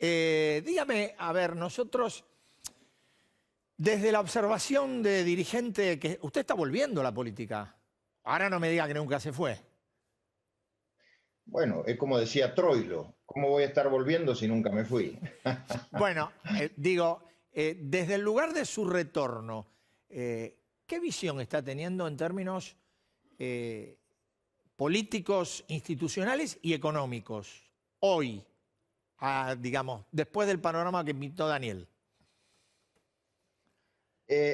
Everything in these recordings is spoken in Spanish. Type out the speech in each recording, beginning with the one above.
Dígame, a ver, nosotros, desde la observación de dirigente, que usted está volviendo a la política. Ahora no me diga que nunca se fue. Bueno, es como decía Troilo, ¿cómo voy a estar volviendo si nunca me fui? Bueno, desde el lugar de su retorno, ¿qué visión está teniendo en términos políticos, institucionales y económicos hoy, digamos, después del panorama que pintó Daniel?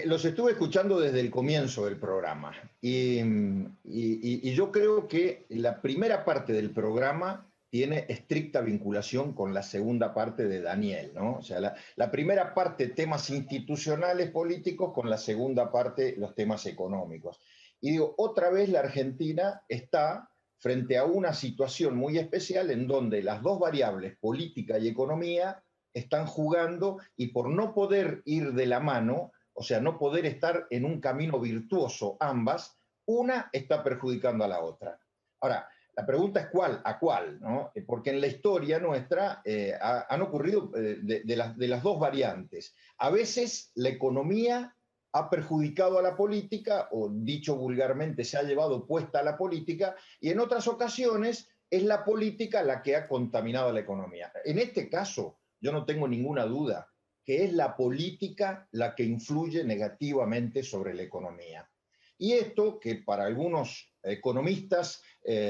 Los estuve escuchando desde el comienzo del programa y yo creo que la primera parte del programa tiene estricta vinculación con la segunda parte de Daniel, ¿no? O sea, la primera parte, temas institucionales, políticos, con la segunda parte, los temas económicos. Y digo, otra vez la Argentina está frente a una situación muy especial en donde las dos variables, política y economía, están jugando y por no poder ir de la mano, o sea, no poder estar en un camino virtuoso ambas, una está perjudicando a la otra. Ahora, la pregunta es cuál, a cuál, ¿no? Porque en la historia nuestra han ocurrido de las dos variantes. A veces la economía ha perjudicado a la política, o dicho vulgarmente, se ha llevado puesta a la política, y en otras ocasiones es la política la que ha contaminado a la economía. En este caso, yo no tengo ninguna duda que es la política la que influye negativamente sobre la economía. Y esto, que para algunos economistas,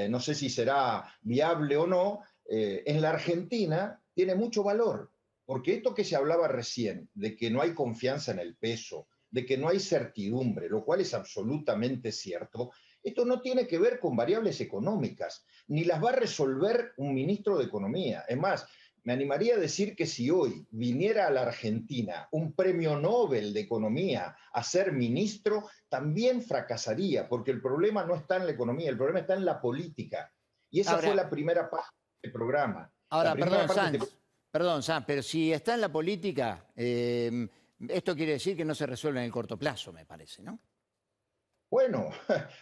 no sé si será viable o no, en la Argentina tiene mucho valor, porque esto que se hablaba recién, de que no hay confianza en el peso, de que no hay certidumbre, lo cual es absolutamente cierto, esto no tiene que ver con variables económicas, ni las va a resolver un ministro de Economía. Es más, me animaría a decir que si hoy viniera a la Argentina un premio Nobel de Economía a ser ministro, también fracasaría, porque el problema no está en la economía, el problema está en la política. Y esa fue Ahora, la primera parte del programa. La ahora, primera perdón, parte Sanz, perdón, Sanz, pero si está en la política, esto quiere decir que no se resuelve en el corto plazo, me parece, ¿no? Bueno,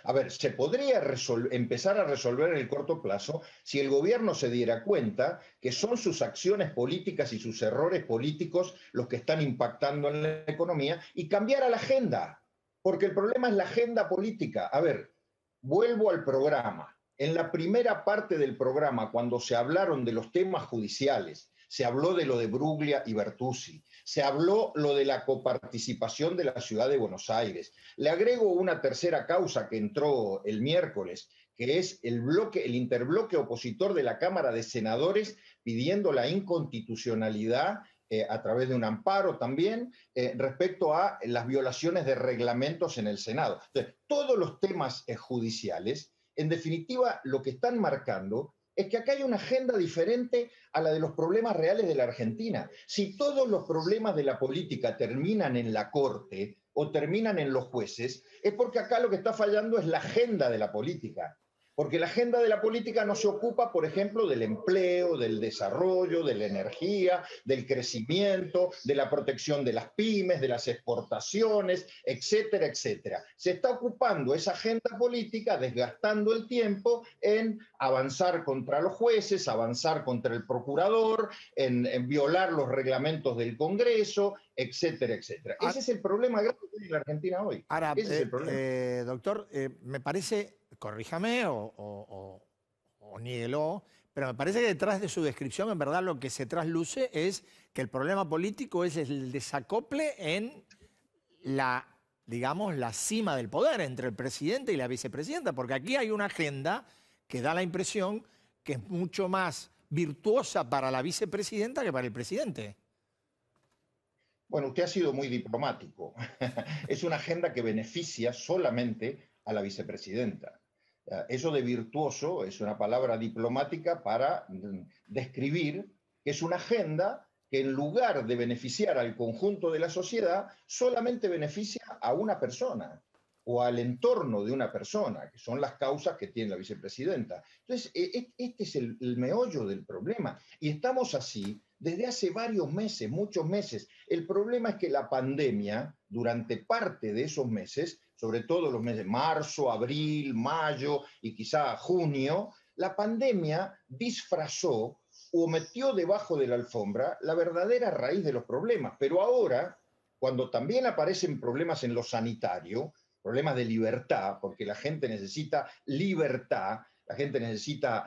a ver, se podría empezar a resolver en el corto plazo si el gobierno se diera cuenta que son sus acciones políticas y sus errores políticos los que están impactando en la economía y cambiara la agenda, porque el problema es la agenda política. A ver, vuelvo al programa. En la primera parte del programa, cuando se hablaron de los temas judiciales, se habló de lo de Bruglia y Bertuzzi, se habló lo de la coparticipación de la ciudad de Buenos Aires. Le agrego una tercera causa que entró el miércoles, que es el interbloque opositor de la Cámara de Senadores pidiendo la inconstitucionalidad a través de un amparo también, respecto a las violaciones de reglamentos en el Senado. Entonces, todos los temas judiciales, en definitiva, lo que están marcando es que acá hay una agenda diferente a la de los problemas reales de la Argentina. Si todos los problemas de la política terminan en la Corte o terminan en los jueces, es porque acá lo que está fallando es la agenda de la política. Porque la agenda de la política no se ocupa, por ejemplo, del empleo, del desarrollo, de la energía, del crecimiento, de la protección de las pymes, de las exportaciones, etcétera, etcétera. Se está ocupando esa agenda política, desgastando el tiempo en avanzar contra los jueces, avanzar contra el procurador, en violar los reglamentos del Congreso, etcétera, etcétera. Ese es el problema grave que tiene la Argentina hoy. Ahora, Ese es el problema. doctor, me parece, corríjame o niéguelo, pero me parece que detrás de su descripción, en verdad, lo que se trasluce es que el problema político es el desacople en la, digamos, la cima del poder entre el presidente y la vicepresidenta, porque aquí hay una agenda que da la impresión que es mucho más virtuosa para la vicepresidenta que para el presidente. Bueno, usted ha sido muy diplomático. Es una agenda que beneficia solamente a la vicepresidenta. Eso de virtuoso es una palabra diplomática para describir que es una agenda que en lugar de beneficiar al conjunto de la sociedad, solamente beneficia a una persona o al entorno de una persona, que son las causas que tiene la vicepresidenta. Entonces, este es el meollo del problema. Y estamos así desde hace varios meses, muchos meses. El problema es que la pandemia, durante parte de esos meses, sobre todo los meses de marzo, abril, mayo y quizá junio, la pandemia disfrazó o metió debajo de la alfombra la verdadera raíz de los problemas. Pero ahora, cuando también aparecen problemas en lo sanitario, problemas de libertad, porque la gente necesita libertad, la gente necesita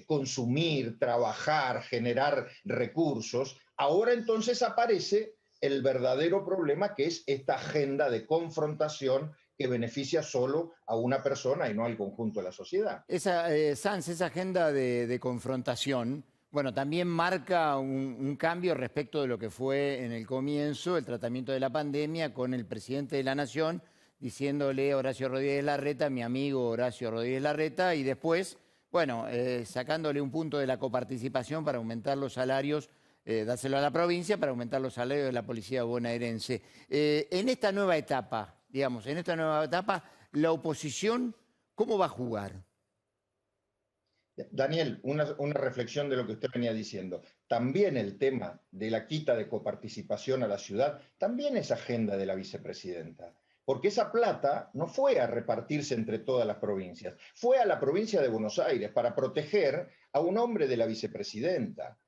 consumir, trabajar, generar recursos, ahora entonces aparece el verdadero problema, que es esta agenda de confrontación que beneficia solo a una persona y no al conjunto de la sociedad. Sanz, esa agenda de confrontación, bueno, también marca un cambio respecto de lo que fue en el comienzo el tratamiento de la pandemia con el presidente de la Nación diciéndole a Horacio Rodríguez Larreta, mi amigo Horacio Rodríguez Larreta, y después, bueno, sacándole un punto de la coparticipación para aumentar los salarios, dárselo a la provincia para aumentar los salarios de la policía bonaerense. En esta nueva etapa, digamos, en esta nueva etapa, la oposición, ¿cómo va a jugar? Daniel, una reflexión de lo que usted venía diciendo. También el tema de la quita de coparticipación a la ciudad, también es agenda de la vicepresidenta. Porque esa plata no fue a repartirse entre todas las provincias, fue a la provincia de Buenos Aires para proteger a un hombre de la vicepresidenta,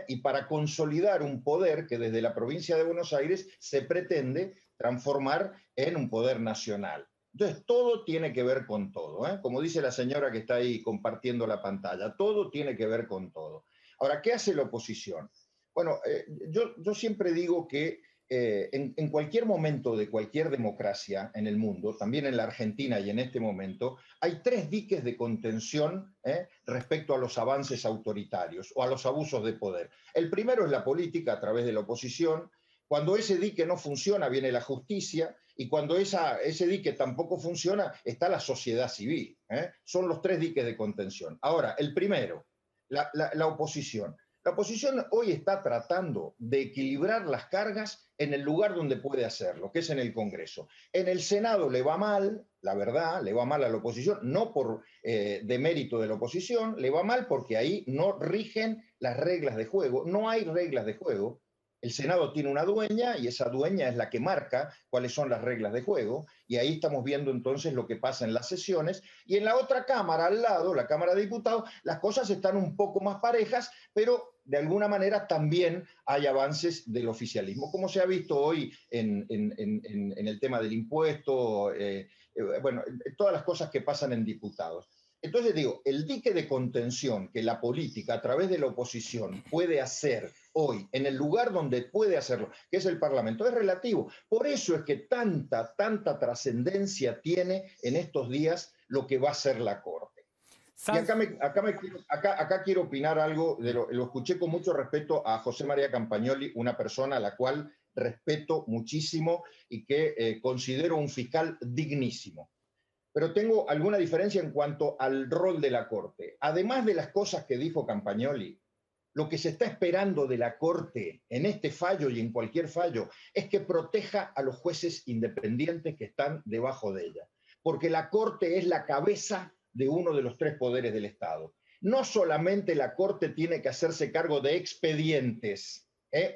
y para consolidar un poder que desde la provincia de Buenos Aires se pretende transformar en un poder nacional. Entonces, todo tiene que ver con todo, como dice la señora que está ahí compartiendo la pantalla, todo tiene que ver con todo. Ahora, ¿qué hace la oposición? Bueno, yo siempre digo que en cualquier momento de cualquier democracia en el mundo, también en la Argentina y en este momento, hay tres diques de contención respecto a los avances autoritarios o a los abusos de poder. El primero es la política a través de la oposición. Cuando ese dique no funciona, viene la justicia, y cuando ese dique tampoco funciona, está la sociedad civil. Son los tres diques de contención. Ahora, el primero, la oposición. La oposición hoy está tratando de equilibrar las cargas en el lugar donde puede hacerlo, que es en el Congreso. En el Senado le va mal, la verdad, le va mal a la oposición, no por demérito de la oposición, le va mal porque ahí no rigen las reglas de juego, no hay reglas de juego. El Senado tiene una dueña y esa dueña es la que marca cuáles son las reglas de juego, y ahí estamos viendo entonces lo que pasa en las sesiones. Y en la otra Cámara, al lado, la Cámara de Diputados, las cosas están un poco más parejas, pero de alguna manera también hay avances del oficialismo, como se ha visto hoy en el tema del impuesto, bueno, todas las cosas que pasan en diputados. Entonces digo, el dique de contención que la política a través de la oposición puede hacer hoy en el lugar donde puede hacerlo, que es el Parlamento, es relativo. Por eso es que tanta trascendencia tiene en estos días lo que va a ser la Corte. Y acá quiero opinar algo, lo escuché con mucho respeto a José María Campagnoli, una persona a la cual respeto muchísimo y que considero un fiscal dignísimo. Pero tengo alguna diferencia en cuanto al rol de la Corte. Además de las cosas que dijo Campagnoli, lo que se está esperando de la Corte en este fallo y en cualquier fallo es que proteja a los jueces independientes que están debajo de ella. Porque la Corte es la cabeza de uno de los tres poderes del Estado. No solamente la Corte tiene que hacerse cargo de expedientes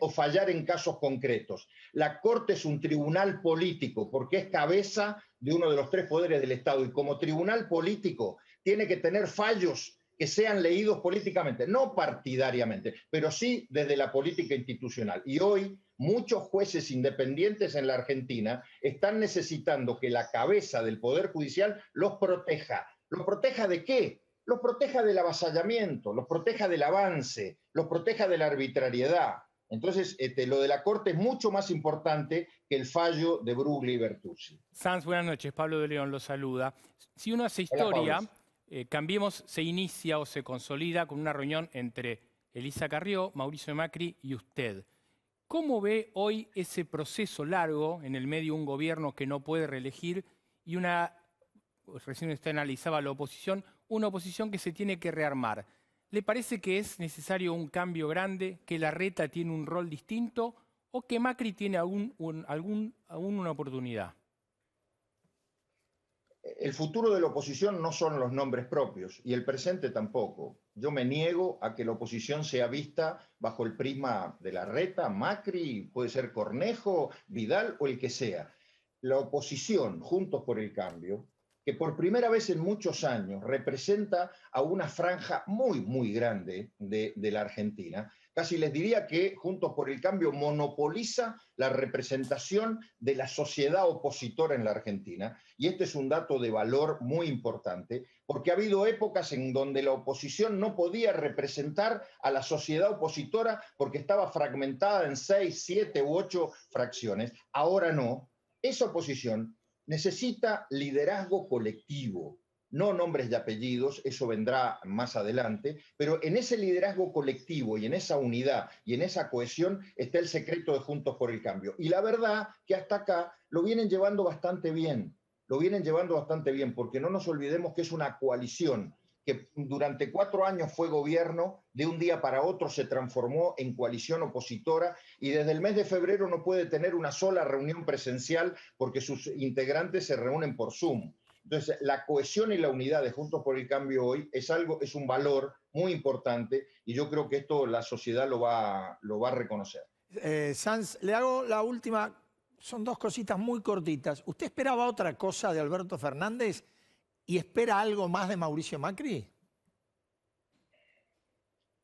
o fallar en casos concretos. La Corte es un tribunal político porque es cabeza de uno de los tres poderes del Estado, y como tribunal político tiene que tener fallos que sean leídos políticamente, no partidariamente, pero sí desde la política institucional. Y hoy muchos jueces independientes en la Argentina están necesitando que la cabeza del Poder Judicial los proteja. ¿Los proteja de qué? Los proteja del avasallamiento, los proteja del avance, los proteja de la arbitrariedad. Entonces, lo de la Corte es mucho más importante que el fallo de Brugli y Bertuzzi. Sanz, buenas noches. Pablo de León lo saluda. Si uno hace historia, Cambiemos se inicia o se consolida con una reunión entre Elisa Carrió, Mauricio Macri y usted. ¿Cómo ve hoy ese proceso largo en el medio de un gobierno que no puede reelegir y recién usted analizaba la oposición, una oposición que se tiene que rearmar? ¿Le parece que es necesario un cambio grande, que Larreta tiene un rol distinto o que Macri tiene aún una oportunidad? El futuro de la oposición no son los nombres propios y el presente tampoco. Yo me niego a que la oposición sea vista bajo el prisma de Larreta, Macri, puede ser Cornejo, Vidal o el que sea. La oposición, Juntos por el Cambio, que por primera vez en muchos años representa a una franja muy, muy grande de la Argentina. Casi les diría que Juntos por el Cambio monopoliza la representación de la sociedad opositora en la Argentina. Y este es un dato de valor muy importante, porque ha habido épocas en donde la oposición no podía representar a la sociedad opositora porque estaba fragmentada en 6, 7 u 8 fracciones. Ahora no. Esa oposición necesita liderazgo colectivo, no nombres y apellidos, eso vendrá más adelante, pero en ese liderazgo colectivo y en esa unidad y en esa cohesión está el secreto de Juntos por el Cambio. Y la verdad que hasta acá lo vienen llevando bastante bien, porque no nos olvidemos que es una coalición que durante 4 años fue gobierno, de un día para otro se transformó en coalición opositora y desde el mes de febrero no puede tener una sola reunión presencial porque sus integrantes se reúnen por Zoom. Entonces, la cohesión y la unidad de Juntos por el Cambio hoy es un valor muy importante y yo creo que esto la sociedad lo va a reconocer. Sanz, le hago la última, son 2 cositas muy cortitas. ¿Usted esperaba otra cosa de Alberto Fernández y espera algo más de Mauricio Macri?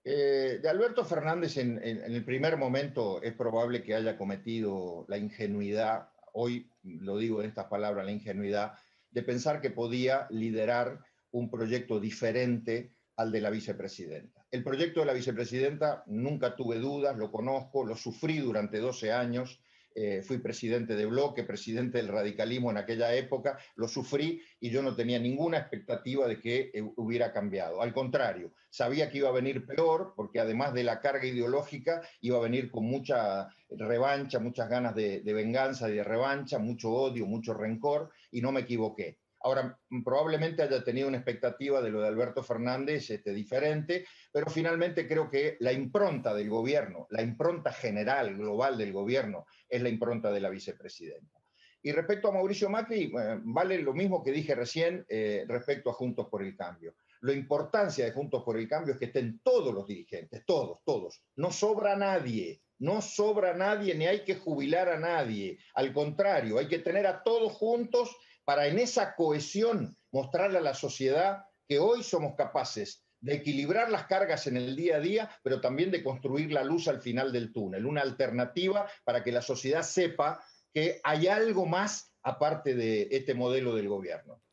De Alberto Fernández en el primer momento es probable que haya cometido la ingenuidad, hoy lo digo en estas palabras, la ingenuidad, de pensar que podía liderar un proyecto diferente al de la vicepresidenta. El proyecto de la vicepresidenta nunca tuve dudas, lo conozco, lo sufrí durante 12 años, fui presidente de Bloque, presidente del radicalismo en aquella época, lo sufrí y yo no tenía ninguna expectativa de que hubiera cambiado. Al contrario, sabía que iba a venir peor, porque además de la carga ideológica, iba a venir con mucha revancha, muchas ganas de venganza y de revancha, mucho odio, mucho rencor, y no me equivoqué. Ahora, probablemente haya tenido una expectativa de lo de Alberto Fernández diferente, pero finalmente creo que la impronta del gobierno, la impronta general, global del gobierno, es la impronta de la vicepresidenta. Y respecto a Mauricio Macri, vale lo mismo que dije recién respecto a Juntos por el Cambio. La importancia de Juntos por el Cambio es que estén todos los dirigentes, todos. No sobra nadie. No sobra nadie ni hay que jubilar a nadie. Al contrario, hay que tener a todos juntos para en esa cohesión mostrarle a la sociedad que hoy somos capaces de equilibrar las cargas en el día a día, pero también de construir la luz al final del túnel, una alternativa para que la sociedad sepa que hay algo más aparte de este modelo del gobierno.